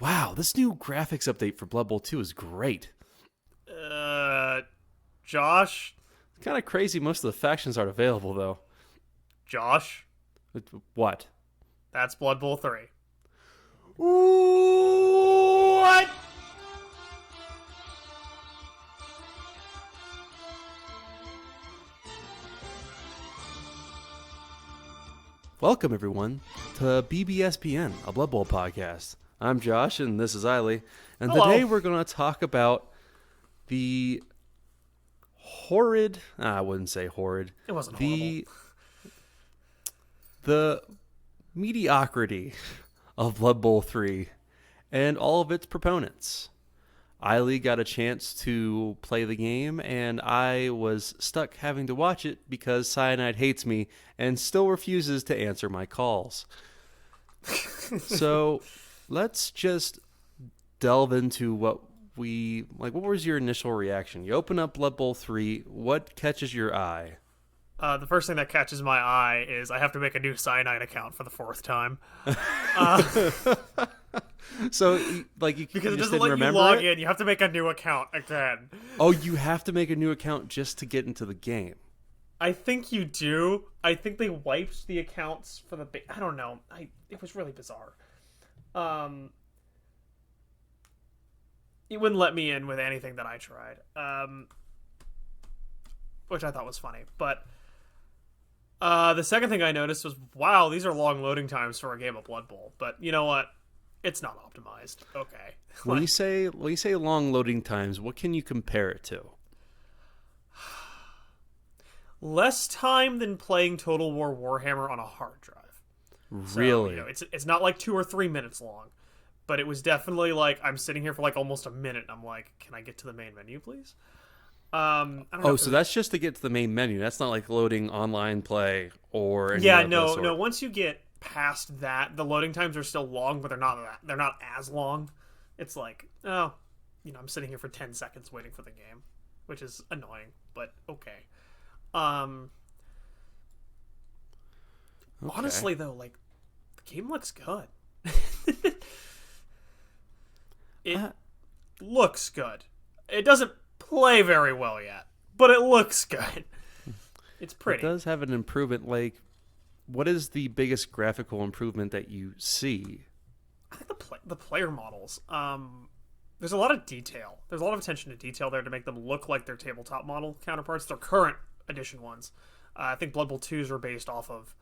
Wow, this new graphics update for Blood Bowl 2 is great. Josh? It's kind of crazy most of the factions aren't available, though. Josh? What? That's Blood Bowl 3. What? Welcome, everyone, to BBSPN, a Blood Bowl podcast. I'm Josh, and this is Eiley. And Hello. Today we're going to talk about the horrid... I wouldn't say horrid. It wasn't horrible. The mediocrity of Blood Bowl 3 and all of its proponents. Eiley got a chance to play the game, and I was stuck having to watch it because Cyanide hates me and still refuses to answer my calls. So let's just delve into what was your initial reaction? You open up Blood Bowl 3, what catches your eye? The first thing that catches my eye is I have to make a new Cyanide account for the fourth time. So, like, Because it just doesn't didn't let you remember log it? in. You have to make a new account again. Oh, you have to make a new account just to get into the game. I think you do. I think they wiped the accounts for the... I don't know. It was really bizarre. It wouldn't let me in with anything that I tried. Which I thought was funny. But the second thing I noticed was, wow, these are long loading times for a game of Blood Bowl. But you know what? It's not optimized. Okay. When you say long loading times, what can you compare it to? Less time than playing Total War Warhammer on a hard drive. Really? So, it's not like 2 or 3 minutes long, but it was definitely like I'm sitting here for like almost a minute. And I'm like, can I get to the main menu, please? I don't know. So that's just to get to the main menu. That's not like loading online play or anything Yeah, of that no. sort. Once you get past that, the loading times are still long, but they're not as long. It's like, oh, I'm sitting here for 10 seconds waiting for the game, which is annoying, but okay. Honestly though, like, the game looks good. It looks good. It doesn't play very well yet, but it looks good. It's pretty. It does have an improvement. Like, what is the biggest graphical improvement that you see? I think the player models. There's a lot of detail. There's a lot of attention to detail there to make them look like their tabletop model counterparts. Their current edition ones. I think Blood Bowl 2s were based off of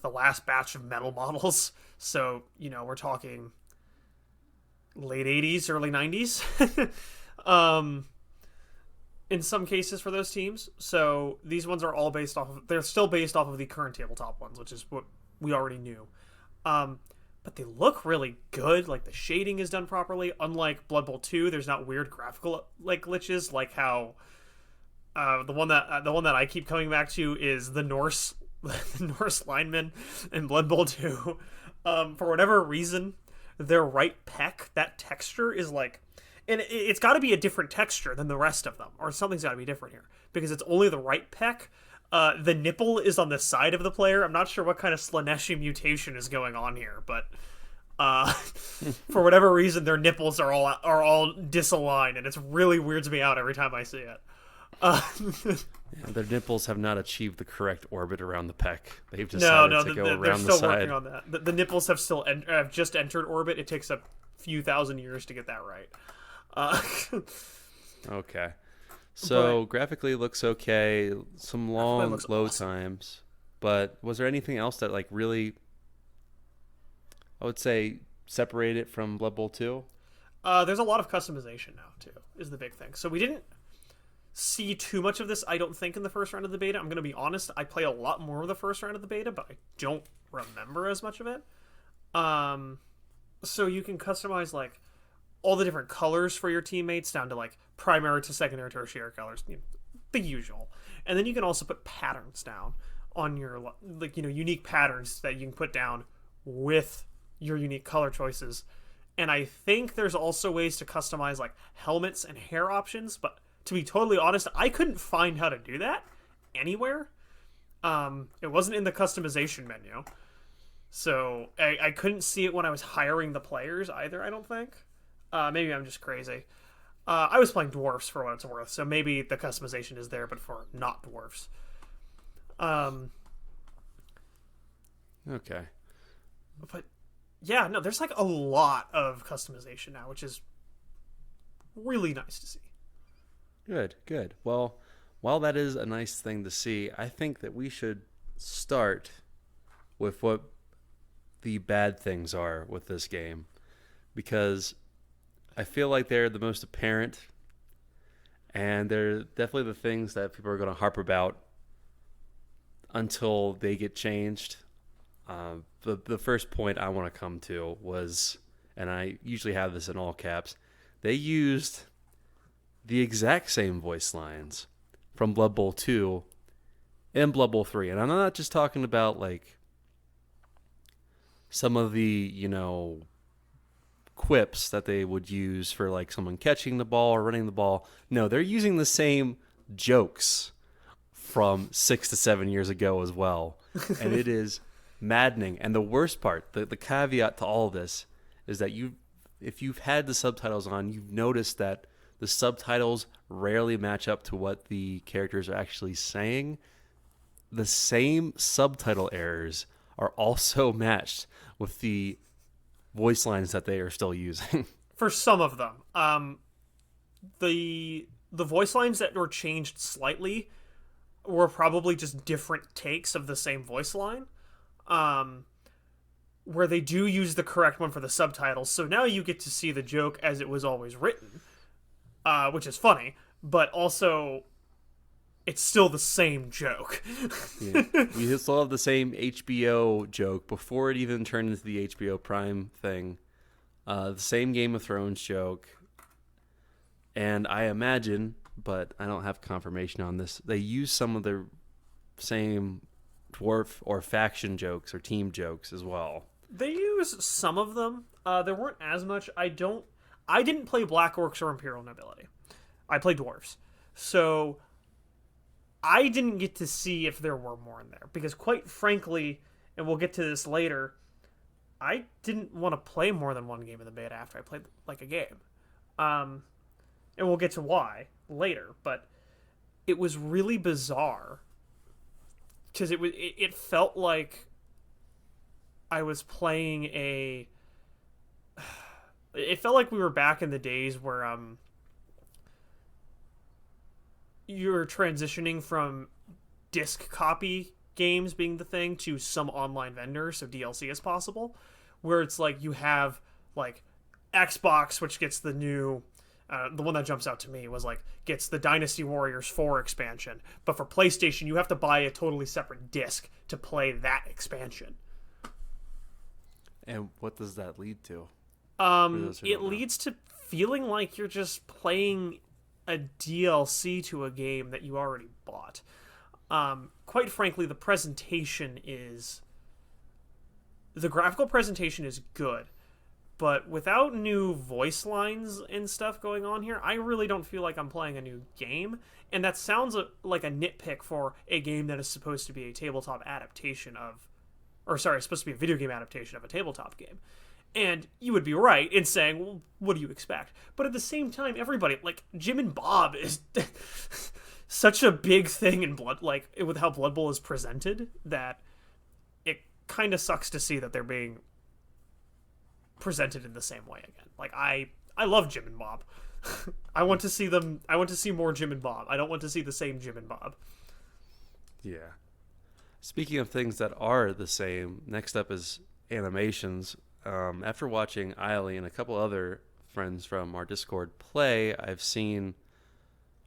the last batch of metal models. So, we're talking late 80s, early 90s. In some cases for those teams. So these ones are all they're still based off of the current tabletop ones, which is what we already knew. But they look really good. Like, the shading is done properly. Unlike Blood Bowl 2, there's not weird graphical glitches like how the one that I keep coming back to is the Norse linemen in Blood Bowl 2. For whatever reason, their right pec, that texture is like, and it's got to be a different texture than the rest of them, or something's got to be different here, because it's only the right pec. The nipple is on the side of the player. I'm not sure what kind of Slaneshi mutation is going on here, but for whatever reason, their nipples are all disaligned, and it's really weirds me out every time I see it. Their nipples have not achieved the correct orbit around the pec. They've decided to go around the side. They're still working on that. The nipples have just entered orbit. It takes a few thousand years to get that right. Okay. So graphically it looks okay. Some long load times. But was there anything else that like really, I would say, separated it from Blood Bowl 2? There's a lot of customization now too, is the big thing. So we didn't see too much of this, I don't think, in the first round of the beta. I'm going to be honest, I play a lot more of the first round of the beta, but I don't remember as much of it. So you can customize like all the different colors for your teammates down to like primary to secondary, tertiary colors, the usual. And then you can also put patterns down on your unique patterns that you can put down with your unique color choices. And I think there's also ways to customize like helmets and hair options, but to be totally honest, I couldn't find how to do that anywhere. It wasn't in the customization menu. So I couldn't see it when I was hiring the players either, I don't think. Maybe I'm just crazy. I was playing dwarfs for what it's worth, so maybe the customization is there, but for not dwarfs. Um, Okay. but yeah, no, there's like a lot of customization now, which is really nice to see. Good, good. Well, while that is a nice thing to see, I think that we should start with what the bad things are with this game because I feel like they're the most apparent and they're definitely the things that people are going to harp about until they get changed. The first point I want to come to was, and I usually have this in all caps, they used the exact same voice lines from Blood Bowl 2 and Blood Bowl 3. And I'm not just talking about like some of the, quips that they would use for like someone catching the ball or running the ball. No, they're using the same jokes from 6 to 7 years ago as well. And it is maddening. And the worst part, the caveat to all of this is that if you've had the subtitles on, you've noticed that the subtitles rarely match up to what the characters are actually saying. The same subtitle errors are also matched with the voice lines that they are still using. For some of them, the voice lines that were changed slightly were probably just different takes of the same voice line. Where they do use the correct one for the subtitles. So now you get to see the joke as it was always written, which is funny, but also it's still the same joke. Yeah. We still have the same HBO joke before it even turned into the HBO Prime thing. The same Game of Thrones joke. And I imagine, but I don't have confirmation on this, they use some of the same dwarf or faction jokes or team jokes as well. They use some of them. There weren't as much. I didn't play Black Orcs or Imperial Nobility. I played dwarves. So I didn't get to see if there were more in there. Because quite frankly, and we'll get to this later, I didn't want to play more than one game in the beta after I played like a game. And we'll get to why later. But it was really bizarre. Because it felt like I was playing a... It felt like we were back in the days where you're transitioning from disc copy games being the thing to some online vendor, so DLC is possible, where it's like you have like Xbox, which gets the new the one that jumps out to me was like gets the Dynasty Warriors 4 expansion, but for PlayStation you have to buy a totally separate disc to play that expansion. And what does that lead to? It leads to feeling like you're just playing a DLC to a game that you already bought. Quite frankly, the graphical presentation is good, but without new voice lines and stuff going on here, I really don't feel like I'm playing a new game. And that sounds like a nitpick for a game that is supposed to be a tabletop adaptation of, or sorry, it's supposed to be a video game adaptation of a tabletop game. And you would be right in saying, well, what do you expect? But at the same time, everybody, like, Jim and Bob is such a big thing in with how Blood Bowl is presented, that it kind of sucks to see that they're being presented in the same way again. Like, I love Jim and Bob. I want to see more Jim and Bob. I don't want to see the same Jim and Bob. Yeah. Speaking of things that are the same, next up is animations. After watching Eiley and a couple other friends from our Discord play, I've seen,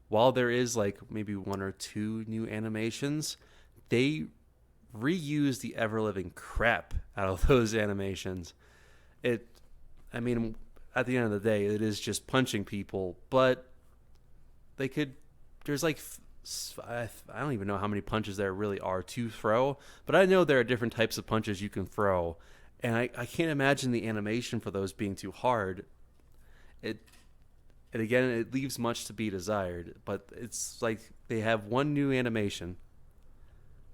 while there is like maybe one or two new animations, they reuse the ever-living crap out of those animations. At the end of the day, it is just punching people, but there's like, I don't even know how many punches there really are to throw, but I know there are different types of punches you can throw. And I can't imagine the animation for those being too hard. It leaves much to be desired. But it's like they have one new animation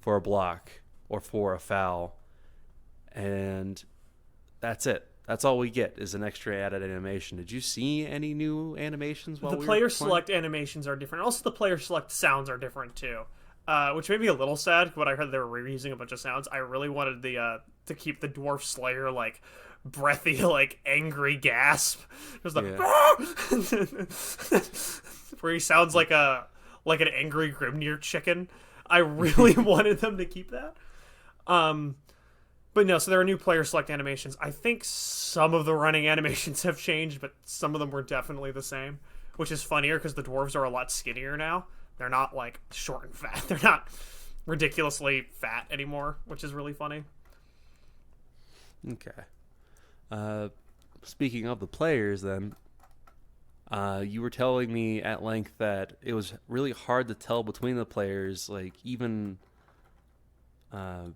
for a block or for a foul, and that's it. That's all we get is an extra added animation. Did you see any new animations while The we were player playing? select animations are different. Also, the player select sounds are different too, which made me a little sad when I heard they were reusing a bunch of sounds. I really wanted the to keep the dwarf slayer like breathy, like angry gasp. There's the where he sounds like an angry Grimnir chicken. I really wanted them to keep that. But no, so there are new player select animations. I think some of the running animations have changed, but some of them were definitely the same, which is funnier because the dwarves are a lot skinnier now. They're not like short and fat. They're not ridiculously fat anymore, which is really funny. Okay. Speaking of the players, then, you were telling me at length that it was really hard to tell between the players, like even the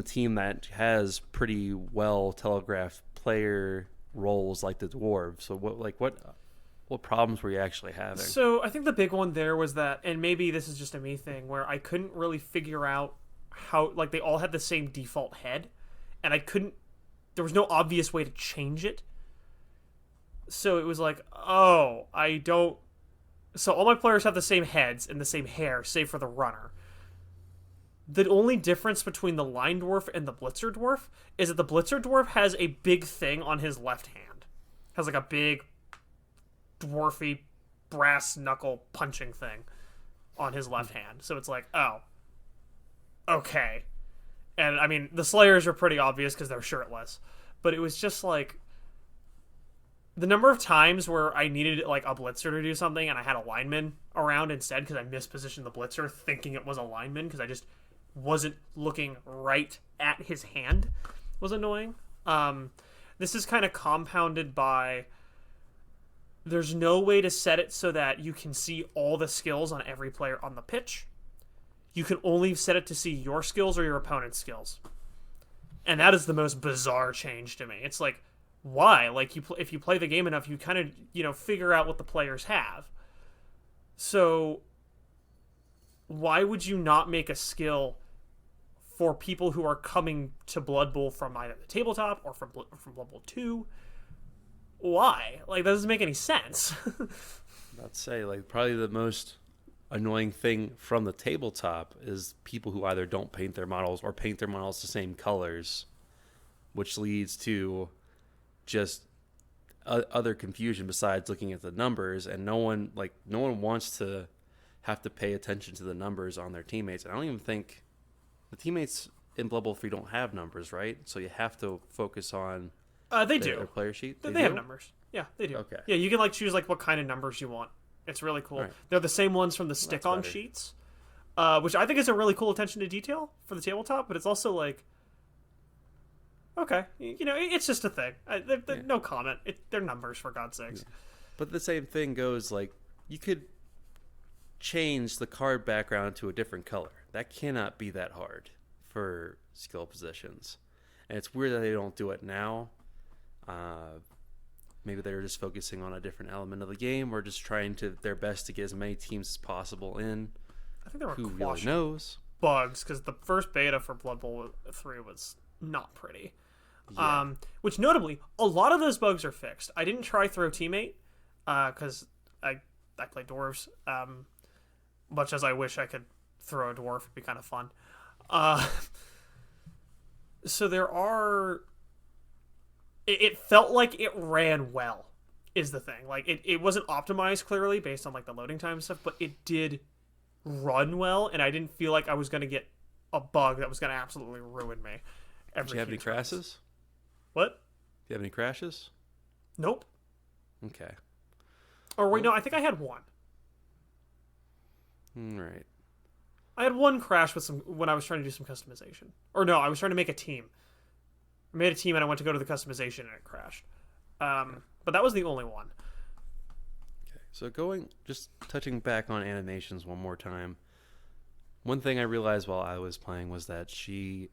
team that has pretty well telegraphed player roles like the dwarves. So what problems were you actually having? So I think the big one there was that, and maybe this is just a me thing, where I couldn't really figure out how, like, they all had the same default head, and there was no obvious way to change it. So it was like, so all my players have the same heads and the same hair, save for the runner. The only difference between the Line Dwarf and the Blitzer Dwarf is that the Blitzer Dwarf has a big thing on his left hand. Has like a big, dwarfy, brass knuckle punching thing on his left hand. So it's like, oh, okay. And I mean, the Slayers are pretty obvious because they're shirtless. But it was just like, the number of times where I needed like a Blitzer to do something and I had a lineman around instead because I mispositioned the Blitzer thinking it was a lineman because I just wasn't looking right at his hand was annoying. This is kind of compounded by there's no way to set it so that you can see all the skills on every player on the pitch. You can only set it to see your skills or your opponent's skills. And that is the most bizarre change to me. It's like, why? Like, if you play the game enough, you kind of, figure out what the players have. So why would you not make a skill for people who are coming to Blood Bowl from either the tabletop or from Blood Bowl 2? Why? Like, that doesn't make any sense. I'd say, like, probably the most annoying thing from the tabletop is people who either don't paint their models or paint their models the same colors, which leads to just other confusion besides looking at the numbers, and no one wants to have to pay attention to the numbers on their teammates. I don't even think the teammates in Blood Bowl 3 don't have numbers, right? So you have to focus on their player sheet. They have numbers. Yeah, they do. Okay. Yeah, you can choose what kind of numbers you want. It's really cool. Right. They're the same ones from the stick-on sheets, which I think is a really cool attention to detail for the tabletop. But it's also like, okay, it's just a thing. No comment. They're numbers, for God's sakes. Yeah. But the same thing goes, like, you could change the card background to a different color. That cannot be that hard for skill positions. And it's weird that they don't do it now. Maybe they're just focusing on a different element of the game or just trying their best to get as many teams as possible in. I think there were who really knows bugs because the first beta for Blood Bowl 3 was not pretty. Yeah. Which notably, a lot of those bugs are fixed. I didn't try Throw Teammate because I play dwarves. Much as I wish I could throw a dwarf, it'd be kind of fun. So there are. It felt like it ran well, is the thing. Like, it wasn't optimized clearly based on, like, the loading time and stuff, but it did run well, and I didn't feel like I was going to get a bug that was going to absolutely ruin me. Did you have any crashes? What? Do you have any crashes? Nope. Okay. Or wait, no, I think I had one. All right. I had one crash when I was trying to do some customization. Or no, I was trying to make a team. I made a team and I went to go to the customization and it crashed. But that was the only one. Okay, so just touching back on animations one more time. One thing I realized while I was playing was that she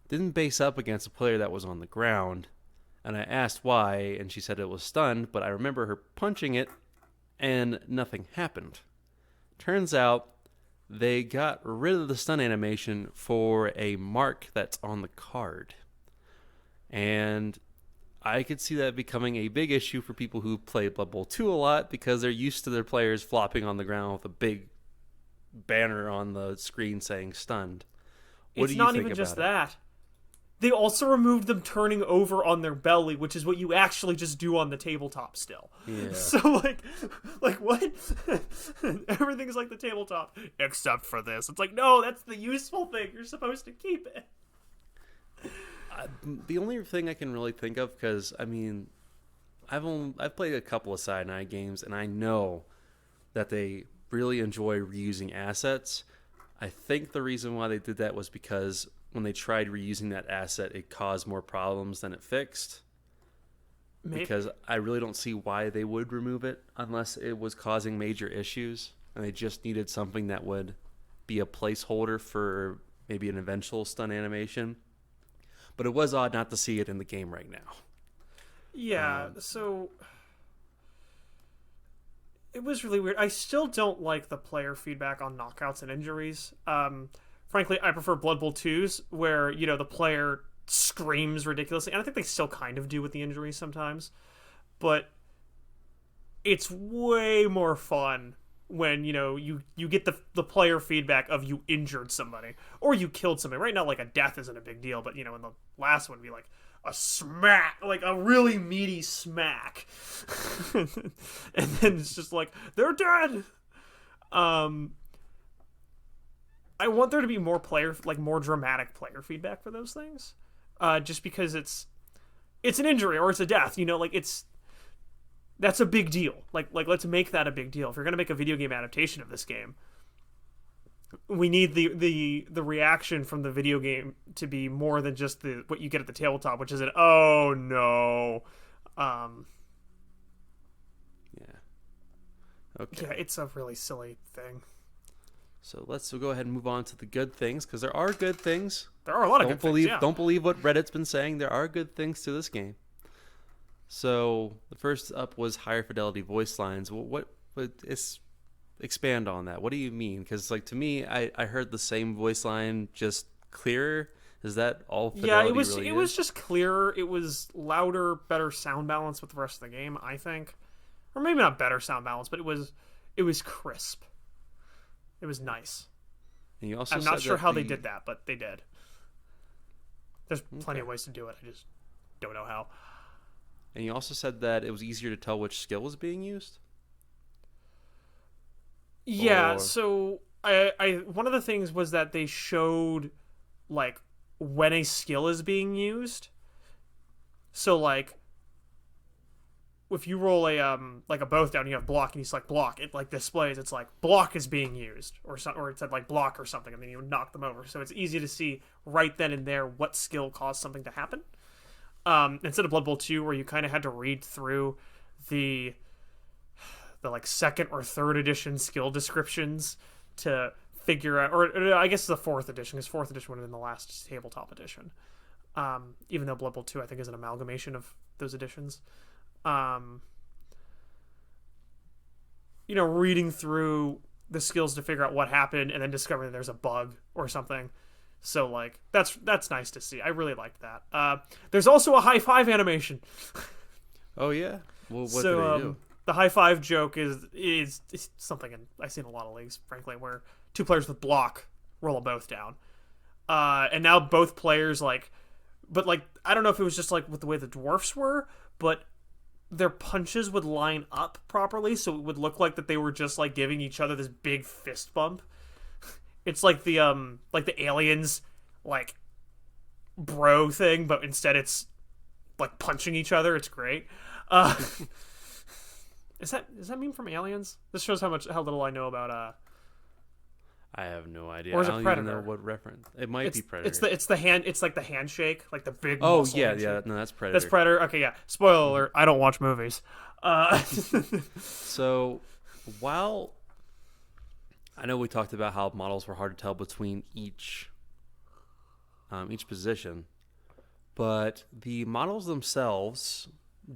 didn't base up against a player that was on the ground. And I asked why, and she said it was stunned, but I remember her punching it and nothing happened. Turns out they got rid of the stun animation for a mark that's on the card. And I could see that becoming a big issue for people who play Blood Bowl 2 a lot because they're used to their players flopping on the ground with a big banner on the screen saying stunned. What It's do you not think even just about it? that. They also removed them turning over on their belly, which is what you actually just do on the tabletop still. Yeah. So like what? Everything's like the tabletop except for this. It's like, no, that's the useful thing. You're supposed to keep it. The only thing I can really think of, because I mean, I've played a couple of Cyanide games, and I know that they really enjoy reusing assets. I think the reason why they did that was because when they tried reusing that asset, it caused more problems than it fixed. Maybe. Because I really don't see why they would remove it unless it was causing major issues, and they just needed something that would be a placeholder for maybe an eventual stun animation. But it was odd not to see it in the game right now. Yeah, so it was really weird. I still don't like the player feedback on knockouts and injuries. Frankly, I prefer Blood Bowl 2's where, the player screams ridiculously. And I think they still kind of do with the injuries sometimes. But it's way more fun when, you get the player feedback of you injured somebody or you killed somebody. Right now, like, a death isn't a big deal. But, in the last one, it'd be like a smack, like a really meaty smack. And then it's just like, they're dead. I want there to be more more dramatic player feedback for those things, just because it's an injury or it's a death. That's a big deal. Like let's make that a big deal. If you're gonna make a video game adaptation of this game, we need the reaction from the video game to be more than just what you get at the tabletop, which is an oh no. Yeah. Okay. Yeah, it's a really silly thing. So let's go ahead and move on to the good things, because there are good things. There are a lot of good things. Yeah. Don't believe what Reddit's been saying. There are good things to this game. So the first up was higher fidelity voice lines. What is expand on that? What do you mean? Because to me, I heard the same voice line, just clearer. Is that all fidelity? Yeah, it was just clearer. It was louder, better sound balance with the rest of the game, I think, or maybe not better sound balance, but it was crisp. It was nice. And you also I'm not sure how they did that, but they did. There's plenty of ways to do it. I just don't know how. And you also said that it was easier to tell which skill was being used? Yeah, so I one of the things was that they showed when a skill is being used. So if you roll a both down, you have block, and you select block, it displays it's block is being used, or it said block or something, and then you would knock them over. So it's easy to see right then and there what skill caused something to happen. Instead of Blood Bowl 2, where you kind of had to read through the second or third edition skill descriptions to figure out, or I guess the fourth edition, because fourth edition would have been the last tabletop edition. Even though Blood Bowl 2, I think, is an amalgamation of those editions. Reading through the skills to figure out what happened and then discovering there's a bug or something. So that's nice to see. I really liked that. There's also a high five animation. Oh yeah. Well, what do they do? The high five joke is something I've seen in a lot of leagues, frankly, where two players with block roll a both down. And now both players but I don't know if it was just with the way the dwarfs were, but their punches would line up properly, so it would look like that they were just giving each other this big fist bump. It's like the aliens bro thing, but instead it's punching each other. It's great. Is that meme from Aliens? This shows how little I know about I have no idea. Or is it I don't Predator? even know what reference. It might be Predator. It's the hand. It's the handshake, the big. Oh muscle yeah, handshake. yeah. No, that's Predator. That's Predator. Okay, yeah. Spoiler alert. I don't watch movies. So, while I know we talked about how models were hard to tell between each position, but the models themselves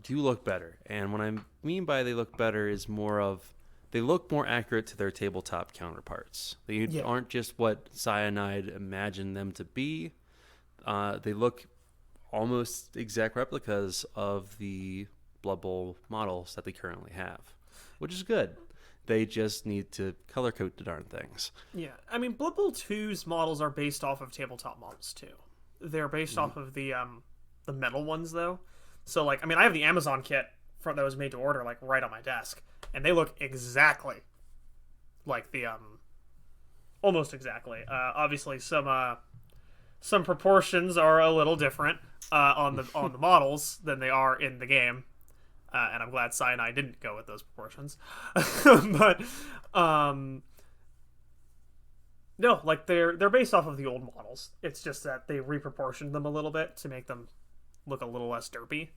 do look better. And what I mean by they look better is more of they look more accurate to their tabletop counterparts. They aren't just what Cyanide imagined them to be. They look almost exact replicas of the Blood Bowl models that they currently have, which is good. They just need to color code the darn things. Yeah, I mean, Blood Bowl 2's models are based off of tabletop models too. They're based off of the metal ones though. So like, I mean, I have the Amazon kit that was made to order like right on my desk, and they look exactly like the almost exactly. Obviously, some proportions are a little different on the models than they are in the game. And I'm glad Cyanide didn't go with those proportions. But no, like they're based off of the old models. It's just that they reproportioned them a little bit to make them look a little less derpy.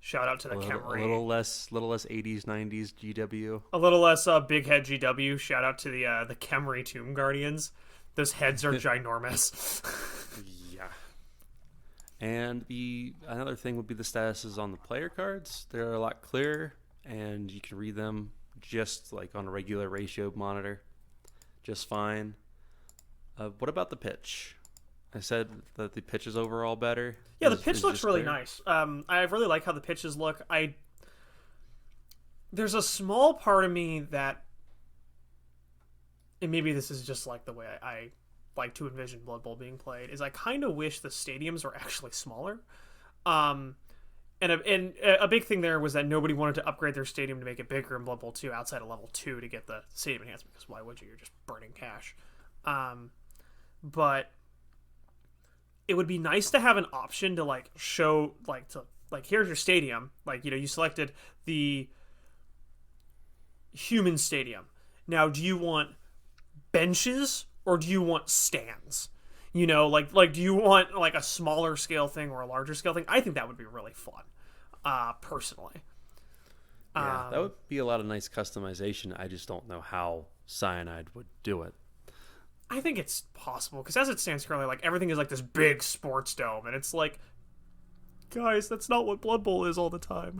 Shout out to the Kemri. A little less 80s, 90s GW. A little less big head GW. Shout out to the Kemri Tomb Guardians. Those heads are ginormous. Yeah. And another thing would be the statuses on the player cards. They're a lot clearer, and you can read them just like on a regular ratio monitor, just fine. What about the pitch? I said that the pitch is overall better. Yeah, the pitch looks really nice. I really like how the pitches look. There's a small part of me that, and maybe this is just like the way I like to envision Blood Bowl being played, is I kind of wish the stadiums were actually smaller. And a big thing there was that nobody wanted to upgrade their stadium to make it bigger in Blood Bowl 2 outside of level 2 to get the stadium enhancement, because why would you? You're just burning cash. But it would be nice to have an option to like show here's your stadium. Like, you selected the human stadium. Now, do you want benches or do you want stands? Do you want like a smaller scale thing or a larger scale thing? I think that would be really fun, personally. Yeah, that would be a lot of nice customization. I just don't know how Cyanide would do it. I think it's possible, because as it stands currently, like, everything is like this big sports dome, and it's like, guys, that's not what Blood Bowl is all the time.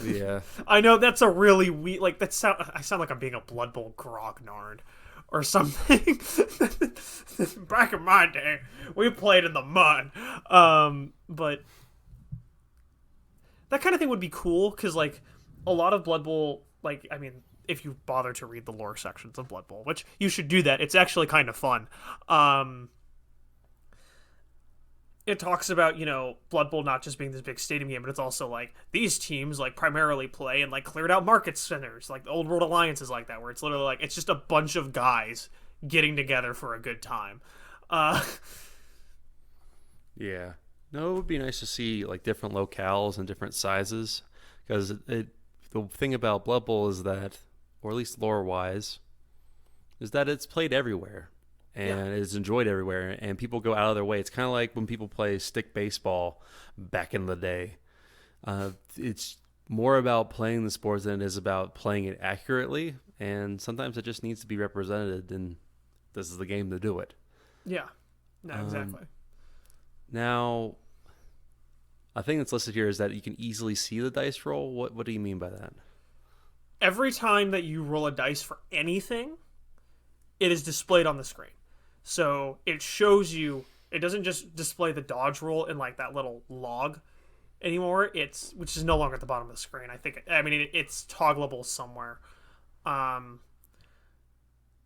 Yeah. I know that's a really weak, like, I sound like I'm being a Blood Bowl grognard or something. Back in my day, we played in the mud. But that kind of thing would be cool, because, like, a lot of Blood Bowl, like, I mean, if you bother to read the lore sections of Blood Bowl, which you should do that. It's actually kind of fun. It talks about, Blood Bowl not just being this big stadium game, but it's also like these teams like primarily play in like cleared out market centers, like the Old World Alliance is like that, where it's literally like it's just a bunch of guys getting together for a good time. Yeah. No, it would be nice to see like different locales and different sizes, because the thing about Blood Bowl is that, or at least lore-wise, is that it's played everywhere, and it's enjoyed everywhere, and people go out of their way. It's kind of like when people play stick baseball back in the day. It's more about playing the sport than it is about playing it accurately, and sometimes it just needs to be represented, and this is the game to do it. Yeah, no, exactly. Now, a thing that's listed here is that you can easily see the dice roll. What do you mean by that? Every time that you roll a dice for anything, it is displayed on the screen. So it shows you, it doesn't just display the dodge roll in like that little log anymore, which is no longer at the bottom of the screen. It's toggleable somewhere.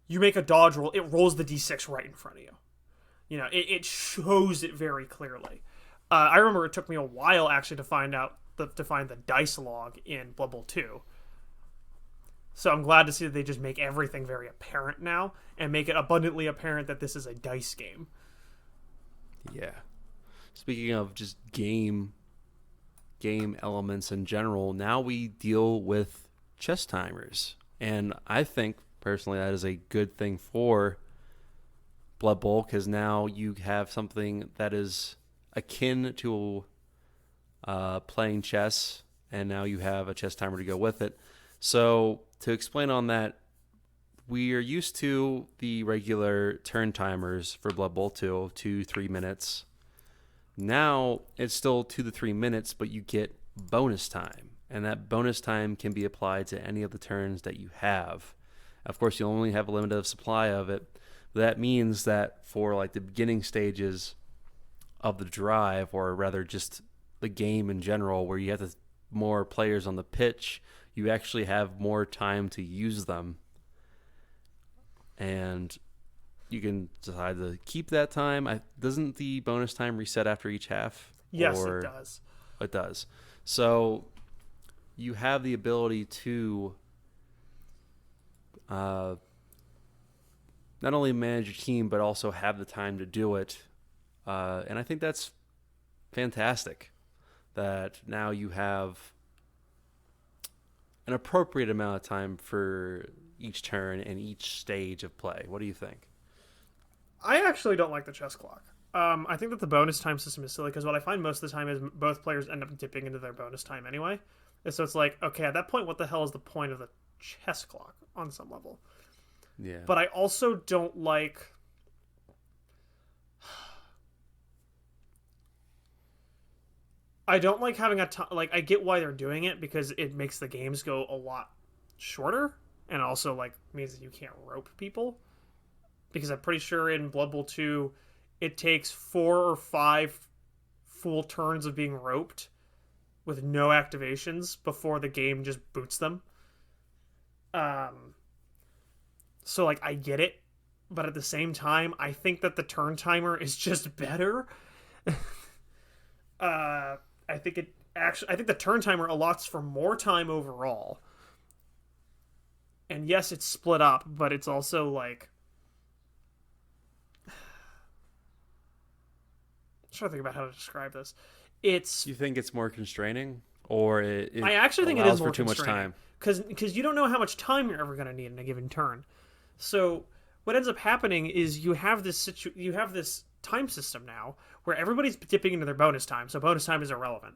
You make a dodge roll, it rolls the d6 right in front of you. It shows it very clearly. I remember it took me a while actually to find the dice log in Blood Bowl 2. So I'm glad to see that they just make everything very apparent now, and make it abundantly apparent that this is a dice game. Yeah. Speaking of just game elements in general, now we deal with chess timers. And I think, personally, that is a good thing for Blood Bowl, because now you have something that is akin to playing chess, and now you have a chess timer to go with it. So to explain on that, we are used to the regular turn timers for Blood Bowl 2, 2-3 minutes. Now it's still 2 to 3 minutes, but you get bonus time, and that bonus time can be applied to any of the turns that you have. Of course, you only have a limited supply of it. That means that for like the beginning stages of the drive, or rather just the game in general, where you have more players on the pitch, you actually have more time to use them. And you can decide to keep that time. Doesn't the bonus time reset after each half? Yes, it does. It does. So you have the ability to not only manage your team, but also have the time to do it. And I think that's fantastic that now you have an appropriate amount of time for each turn and each stage of play. What do you think? I actually don't like the chess clock. I think that the bonus time system is silly because what I find most of the time is both players end up dipping into their bonus time anyway. And so it's like, okay, at that point, what the hell is the point of the chess clock on some level? Yeah. But I also don't like... I don't like having a time... Like, I get why they're doing it because it makes the games go a lot shorter and also, like, means that you can't rope people. Because I'm pretty sure in Blood Bowl 2, it takes 4 or 5 full turns of being roped with no activations before the game just boots them. So, like, I get it. But at the same time, I think that the turn timer is just better. I think the turn timer allots for more time overall. And yes, it's split up, but it's also like... I'm trying to think about how to describe this. You think it's more constraining, or I actually think it is more for too much time? Because you don't know how much time you're ever going to need in a given turn. So what ends up happening is you have this time system now where everybody's dipping into their bonus time, so bonus time is irrelevant.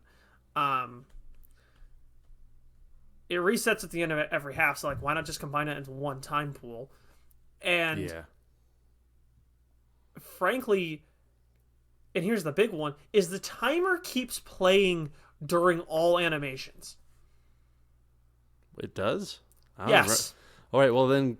It resets at the end of every half, so like why not just combine it into one time pool? And frankly, and here's the big one, is the timer keeps playing during all animations. It does? Yes. All right, well then,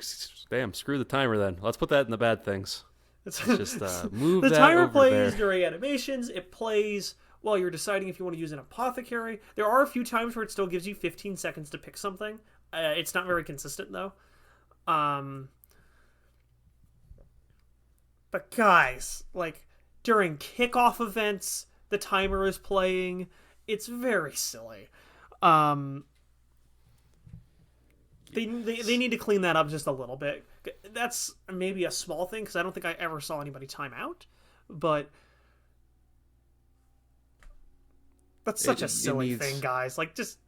damn, screw the timer then. Let's put that in the bad things. Let's just move the that timer over plays there. during animations. It plays while you're deciding if you want to use an apothecary. There are a few times where it still gives you 15 seconds to pick something. It's not very consistent, though. But guys, like, during kickoff events, the timer is playing. It's very silly. They need to clean that up just a little bit. That's maybe a small thing, because I don't think I ever saw anybody time out. But that's such a silly thing, guys. Like, just...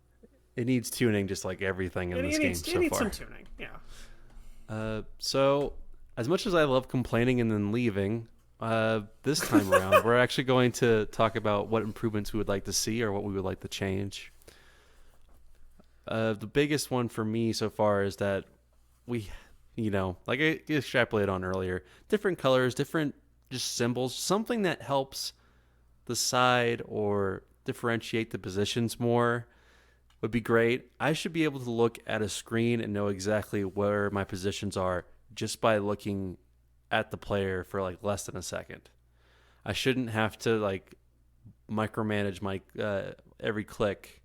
It needs tuning just like everything in this game so far. It needs some tuning, yeah. So, as much as I love complaining and then leaving, this time around, we're actually going to talk about what improvements we would like to see or what we would like to change. The biggest one for me so far is that we, like I extrapolated on earlier, different colors, different just symbols, something that helps decide or differentiate the positions more would be great. I should be able to look at a screen and know exactly where my positions are just by looking at the player for like less than a second. I shouldn't have to like micromanage my every click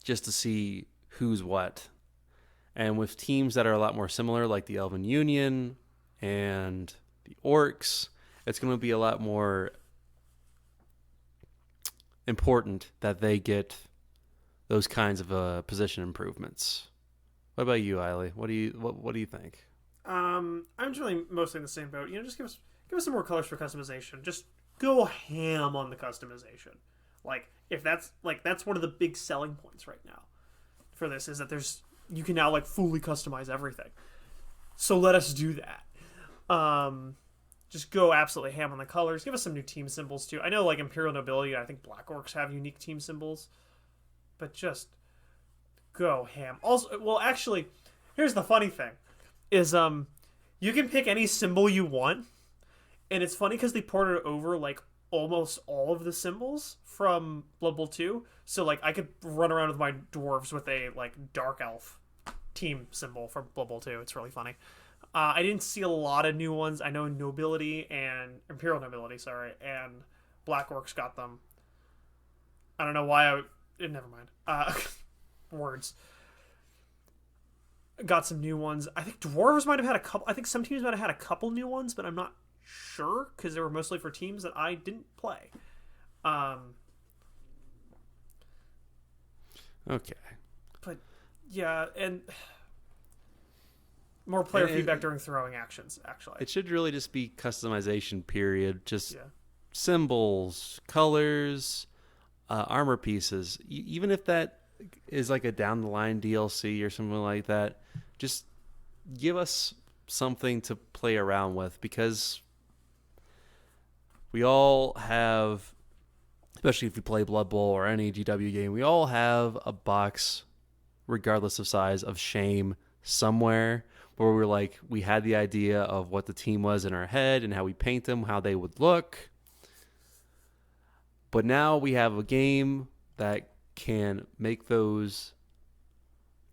just to see who's what. And with teams that are a lot more similar, like the Elven Union and the Orcs, it's going to be a lot more important that they get those kinds of position improvements. What about you, Eiley? What do you think? I'm just really mostly in the same boat. Just give us some more colors for customization. Just go ham on the customization. Like, if that's one of the big selling points right now for this, is that you can now like fully customize everything. So let us do that. Just go absolutely ham on the colors. Give us some new team symbols too. I know like Imperial Nobility, I think Black Orcs have unique team symbols, but just go ham. Also, well, actually, here's the funny thing: is you can pick any symbol you want, and it's funny because they ported over like almost all of the symbols from Blood Bowl 2. So like I could run around with my dwarves with a like dark elf team symbol from Blood Bowl 2. It's really funny. I didn't see a lot of new ones. I know Nobility and Imperial Nobility, sorry, and Black Orcs got them. I don't know why never mind. Words. Got some new ones. I think Dwarves might have had a couple. I think some teams might have had a couple new ones, but I'm not sure because they were mostly for teams that I didn't play. Okay. But yeah, and more player feedback during throwing actions, actually. It should really just be customization, period. Just Yeah. symbols, colors, armor pieces. Even if that is like a down the line DLC or something like that, just give us something to play around with, because we all have, especially if you play Blood Bowl or any GW game, we all have a box, regardless of size, of shame somewhere where we're like, we had the idea of what the team was in our head and how we paint them, how they would look. But now we have a game that can make those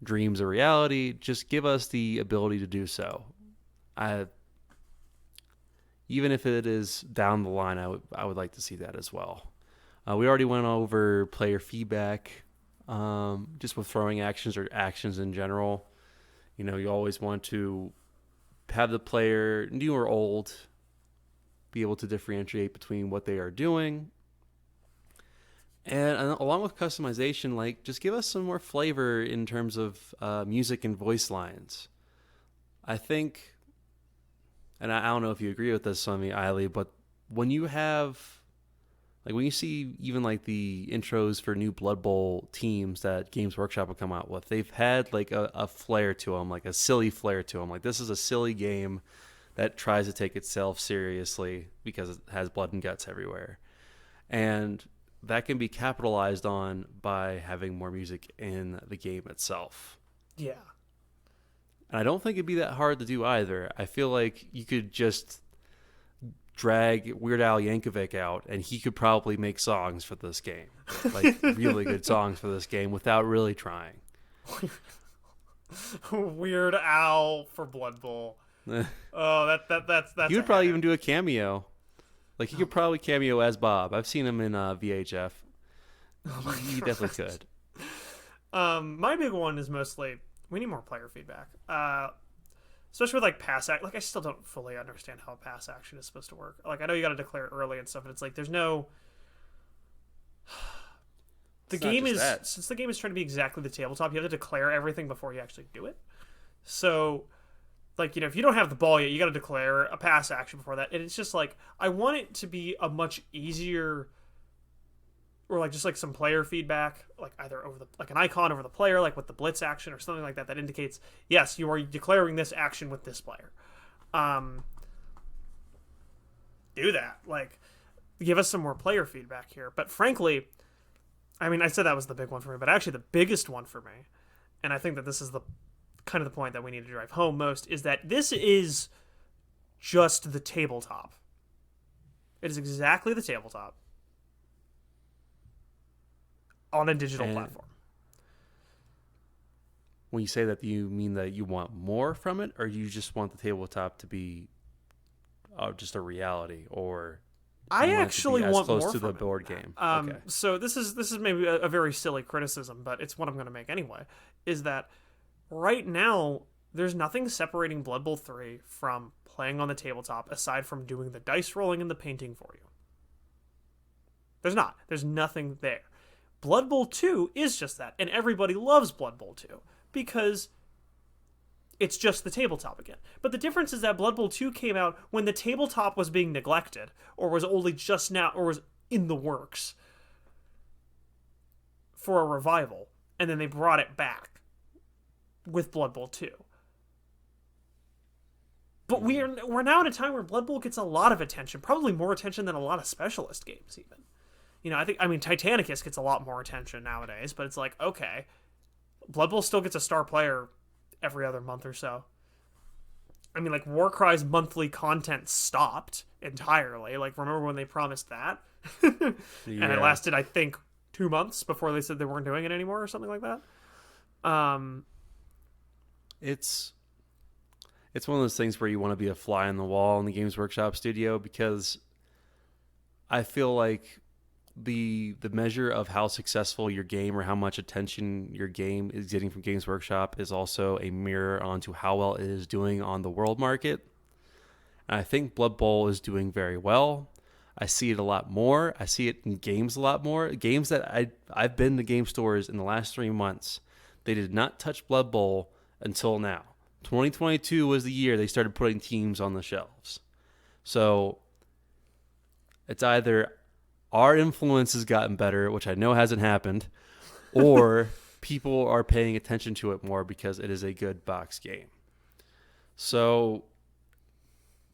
dreams a reality. Just give us the ability to do so. Even if it is down the line, I would like to see that as well. We already went over player feedback, just with throwing actions or actions in general. You know, you always want to have the player, new or old, be able to differentiate between what they are doing. And along with customization, like, just give us some more flavor in terms of music and voice lines. I think, and I don't know if you agree with this, Eiley, but when you have, like, when you see even like the intros for new Blood Bowl teams that Games Workshop will come out with, they've had like a flair to them, like a silly flair to them. Like, this is a silly game that tries to take itself seriously because it has blood and guts everywhere. And that can be capitalized on by having more music in the game itself. Yeah. And I don't think it'd be that hard to do either. I feel like you could just drag Weird Al Yankovic out, and he could probably make songs for this game. Like, really good songs for this game without really trying. Weird Al for Blood Bowl. Oh, that's He would probably even do a cameo. Like, he could probably cameo as Bob. I've seen him in VHF. He definitely could. My big one is mostly, we need more player feedback. Especially with like pass act. Like, I still don't fully understand how pass action is supposed to work. Like, I know you got to declare it early and stuff, but it's like there's no. Since the game is trying to be exactly the tabletop, you have to declare everything before you actually do it. So, like, you know, if you don't have the ball yet, you got to declare a pass action before that. And it's just like, I want it to be a much easier, or like just like some player feedback, like either over like an icon over the player, like with the blitz action or something like that, that indicates, yes, you are declaring this action with this player. Do that. Like, give us some more player feedback here. But frankly, I mean, I said that was the big one for me, but actually the biggest one for me, and I think that this is the kind of the point that we need to drive home most, is that this is just the tabletop. It is exactly the tabletop on a digital platform. When you say that, do you mean that you want more from it, or you just want the tabletop to be just a reality, or I actually want close more to from the board game? Okay. So this is maybe a very silly criticism, but it's what I'm going to make anyway. Is that right now there's nothing separating Blood Bowl 3 from playing on the tabletop aside from doing the dice rolling and the painting for you. There's not. There's nothing there. Blood Bowl 2 is just that, and everybody loves Blood Bowl 2 because it's just the tabletop again. But the difference is that Blood Bowl 2 came out when the tabletop was being neglected, or was only just now, or was in the works for a revival, and then they brought it back with Blood Bowl 2. But we're now in a time where Blood Bowl gets a lot of attention, probably more attention than a lot of specialist games even. You know, I mean, Titanicus gets a lot more attention nowadays, but it's like, okay, Blood Bowl still gets a star player every other month or so. I mean, like, Warcry's monthly content stopped entirely. Like, remember when they promised that? And it lasted, I think, 2 months before they said they weren't doing it anymore or something like that. It's it's one of those things where you want to be a fly on the wall in the Games Workshop studio, because I feel like the measure of how successful your game or how much attention your game is getting from Games Workshop is also a mirror onto how well it is doing on the world market. And I think Blood Bowl is doing very well. I see it a lot more. I see it in games a lot more. Games that I've been to game stores in the last 3 months, they did not touch Blood Bowl until now. 2022 was the year they started putting teams on the shelves. So it's either our influence has gotten better, which I know hasn't happened, or people are paying attention to it more because it is a good box game. So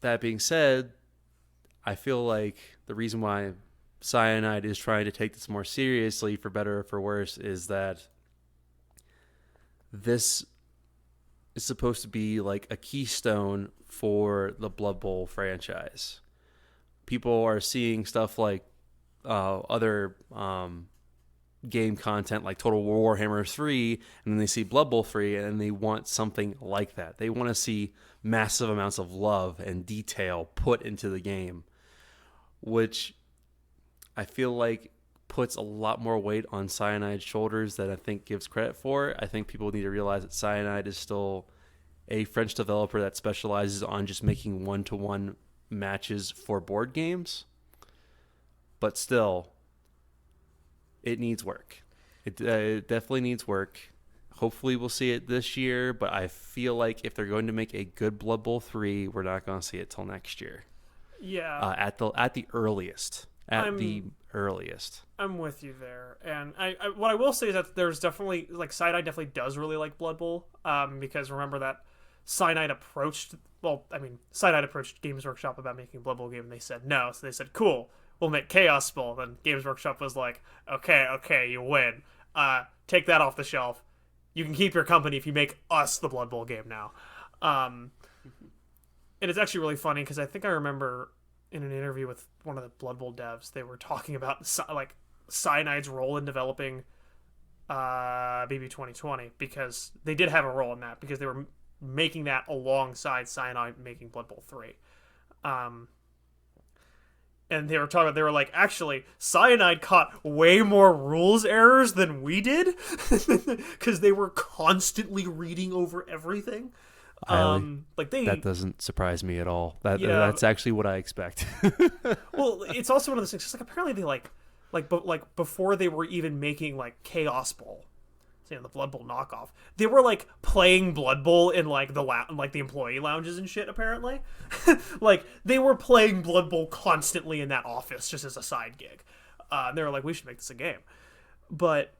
that being said, I feel like the reason why Cyanide is trying to take this more seriously, for better or for worse, is that this is supposed to be like a keystone for the Blood Bowl franchise. People are seeing stuff like other game content like Total Warhammer 3, and then they see Blood Bowl 3, and they want something like that. They want to see massive amounts of love and detail put into the game, which I feel like puts a lot more weight on Cyanide's shoulders than I think gives credit for. I think people need to realize that Cyanide is still a French developer that specializes on just making one-to-one matches for board games. But still, it needs work. It definitely needs work. Hopefully we'll see it this year, but I feel like if they're going to make a good Blood Bowl 3, we're not going to see it till next year. Yeah. At the earliest. The earliest. I'm with you there. And I what I will say is that there's definitely, like, Cyanide definitely does really like Blood Bowl, because remember that Cyanide approached Games Workshop about making a Blood Bowl game, and they said no. So they said, cool, we'll make Chaos Bowl. Then Games Workshop was like, okay, you win. Take that off the shelf. You can keep your company if you make us the Blood Bowl game now. And it's actually really funny because I think I remember in an interview with one of the Blood Bowl devs, they were talking about like Cyanide's role in developing BB 2020, because they did have a role in that, because they were making that alongside Cyanide making Blood Bowl 3. And they were like, actually, Cyanide caught way more rules errors than we did, because they were constantly reading over everything. That doesn't surprise me at all. That's actually what I expect. Well, it's also one of those things. It's like, apparently they before they were even making like Chaos Bowl, the Blood Bowl knockoff, they were like playing Blood Bowl in like the employee lounges and shit. Apparently, like they were playing Blood Bowl constantly in that office just as a side gig. And they were like, we should make this a game. But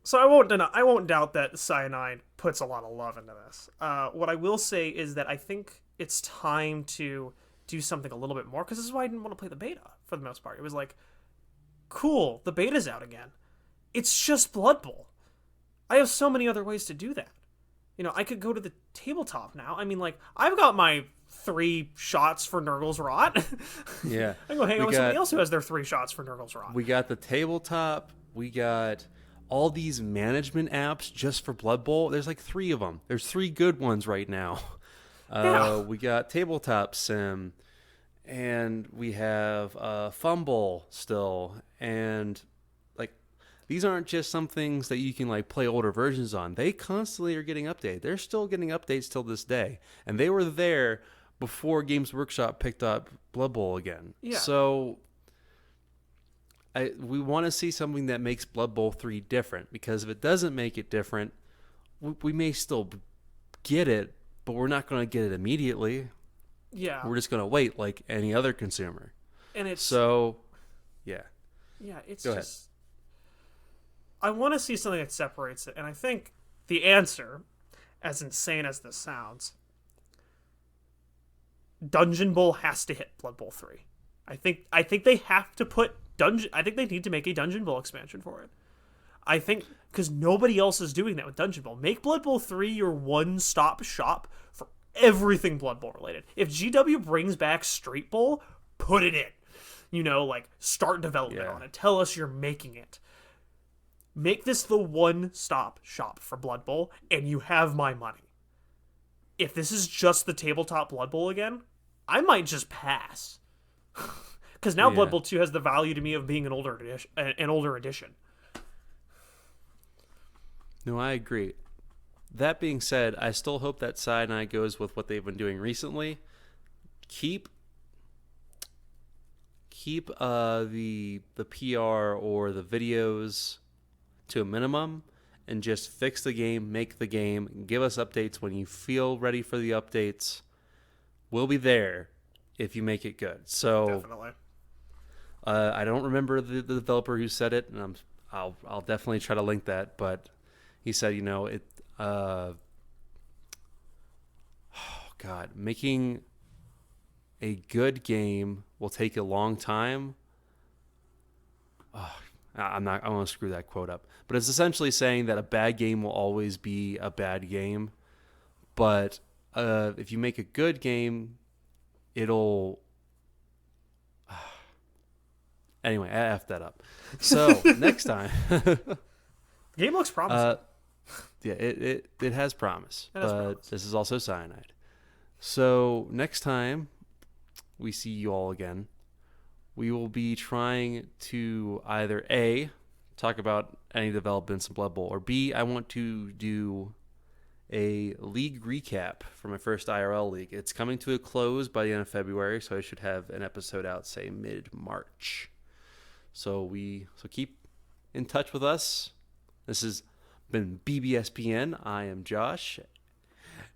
so I won't doubt that Cyanide puts a lot of love into this. What I will say is that I think it's time to do something a little bit more, because this is why I didn't want to play the beta for the most part. It was like, cool, the beta's out again. It's just Blood Bowl. I have so many other ways to do that. I could go to the tabletop now. I mean, like, I've got my 3 shots for Nurgle's Rot. Yeah. I can go hang out with somebody else who has their 3 shots for Nurgle's Rot. We got the tabletop. We got all these management apps just for Blood Bowl. There's like 3 of them. There's 3 good ones right now. We got Tabletop Sim, and we have Fumble still, and like, these aren't just some things that you can like play older versions on. They constantly are getting updated. They're still getting updates till this day, and they were there before Games Workshop picked up Blood Bowl again. Yeah. So we want to see something that makes Blood Bowl 3 different, because if it doesn't make it different, we may still get it, but we're not going to get it immediately. Yeah. We're just going to wait like any other consumer. And it's... So, yeah. Yeah, it's Go just... ahead. I want to see something that separates it, and I think the answer, as insane as this sounds, Dungeon Bowl has to hit Blood Bowl 3. I think they have to put I think they need to make a Dungeon Bowl expansion for it. I think, because nobody else is doing that with Dungeon Bowl. Make Blood Bowl 3 your one-stop shop for everything Blood Bowl related. If GW brings back Street Bowl, put it in. Like, start development on it. Tell us you're making it. Make this the one-stop shop for Blood Bowl, and you have my money. if this is just the tabletop Blood Bowl again, I might just pass. Because now Blood Bowl 2 has the value to me of being an older edition. No, I agree. That being said, I still hope that Cyanide goes with what they've been doing recently. Keep the PR or the videos to a minimum, and just fix the game, make the game, give us updates when you feel ready for the updates. We'll be there if you make it good. So Definitely. I don't remember the developer who said it, and I'll definitely try to link that. But he said, oh God, making a good game will take a long time. I want to screw that quote up, but it's essentially saying that a bad game will always be a bad game. But if you make a good game, it'll. Anyway, I effed that up. So next time, Game looks promising. Yeah, it has promise, It has but promise. this is also Cyanide. So next time we see you all again, we will be trying to either A, talk about any developments in Blood Bowl, or B, I want to do a league recap for my first IRL league. It's coming to a close by the end of February, so I should have an episode out, say, mid-March. So keep in touch with us. This has been BBSPN. I am Josh.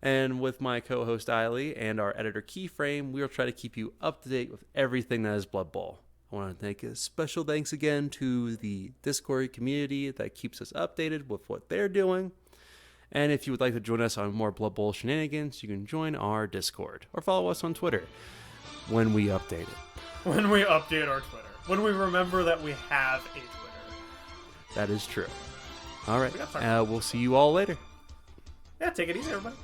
And with my co-host Eiley and our editor Kiframe, we will try to keep you up to date with everything that is Blood Bowl. I want to thank a special thanks again to the Discord community that keeps us updated with what they're doing. And if you would like to join us on more Blood Bowl shenanigans, you can join our Discord or follow us on Twitter when we update it. When we update our Twitter. When we remember that we have a Twitter. That is true. All right. We'll see you all later. Yeah, take it easy, everybody.